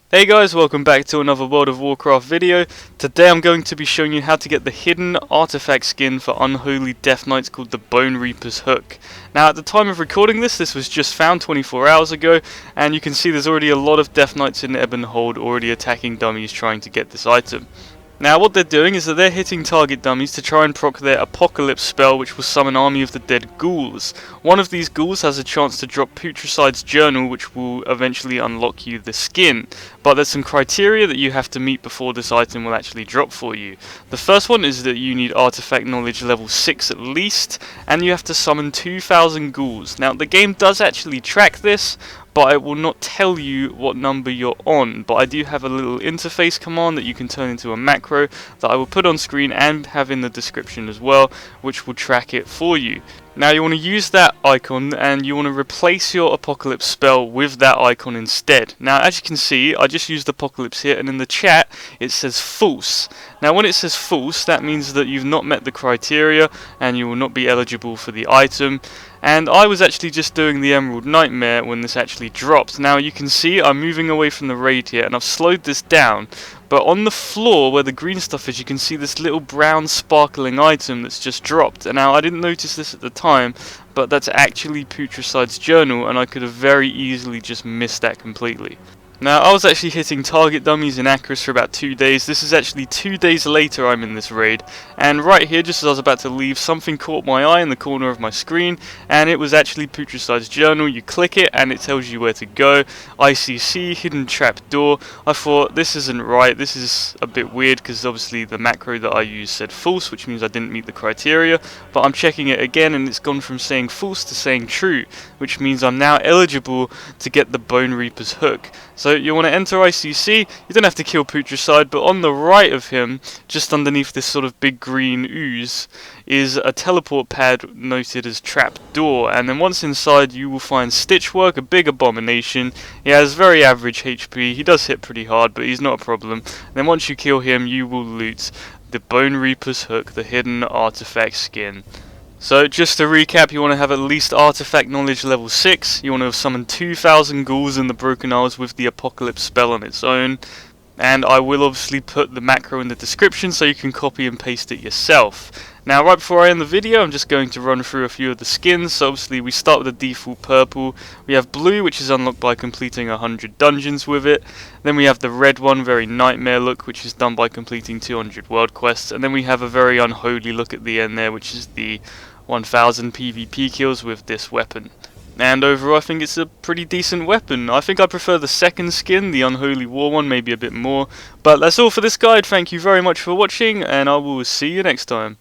Hey guys, welcome back to another World of Warcraft video. Today I'm going to be showing you how to get the hidden artifact skin for Unholy Deathknights called the Bonereaper's Hook. Now at the time of recording this was just found 24 hours ago, and you can see there's already a lot of Deathknights in Ebonhold already attacking dummies trying to get this item. Now what they're doing is that they're hitting target dummies to try and proc their Apocalypse spell, which will summon Army of the Dead ghouls. One of these ghouls has a chance to drop Putricide's Journal, which will eventually unlock you the skin. But there's some criteria that you have to meet before this item will actually drop for you. The first one is that you need Artifact Knowledge level 6 at least, and you have to summon 2,000 ghouls. Now the game does actually track this, but it will not tell you what number you're on. But I do have a little interface command that you can turn into a macro that I will put on screen and have in the description as well, which will track it for you. Now you want to use that icon and you want to replace your Apocalypse spell with that icon instead. Now as you can see, I just used Apocalypse here, and in the chat it says false. Now when it says false, that means that you've not met the criteria and you will not be eligible for the item. And I was actually just doing the Emerald Nightmare when this actually dropped. Now you can see I'm moving away from the raid here, and I've slowed this down. But on the floor where the green stuff is, you can see this little brown sparkling item that's just dropped. And now I didn't notice this at the time, but that's actually Putricide's Journal, and I could have very easily just missed that completely. Now, I was actually hitting target dummies in Acris for about 2 days. This is actually 2 days later I'm in this raid. And right here, just as I was about to leave, something caught my eye in the corner of my screen. And it was actually Putricide's Journal. You click it and it tells you where to go. ICC, hidden trap door. I thought, this isn't right. This is a bit weird because obviously the macro that I used said false, which means I didn't meet the criteria. But I'm checking it again and it's gone from saying false to saying true, which means I'm now eligible to get the Bonereaper's Hook. So you want to enter ICC, you don't have to kill Putricide, but on the right of him, just underneath this sort of big green ooze, is a teleport pad noted as trap door, and then once inside you will find Stitchwork, a big abomination. He has very average HP, he does hit pretty hard, but he's not a problem. And then once you kill him, you will loot the Bonereaper's Hook, the hidden artifact skin. So just to recap, you want to have at least Artifact Knowledge level 6, you want to have summoned 2,000 ghouls in the Broken Isles with the Apocalypse spell on its own, and I will obviously put the macro in the description so you can copy and paste it yourself. Now right before I end the video, I'm just going to run through a few of the skins. So obviously we start with the default purple, we have blue, which is unlocked by completing 100 dungeons with it. Then we have the red one, very nightmare look, which is done by completing 200 world quests. And then we have a very unholy look at the end there, which is the 1000 PvP kills with this weapon. And overall I think it's a pretty decent weapon. I think I prefer the second skin, the Unholy War one, maybe a bit more. But that's all for this guide. Thank you very much for watching, and I will see you next time.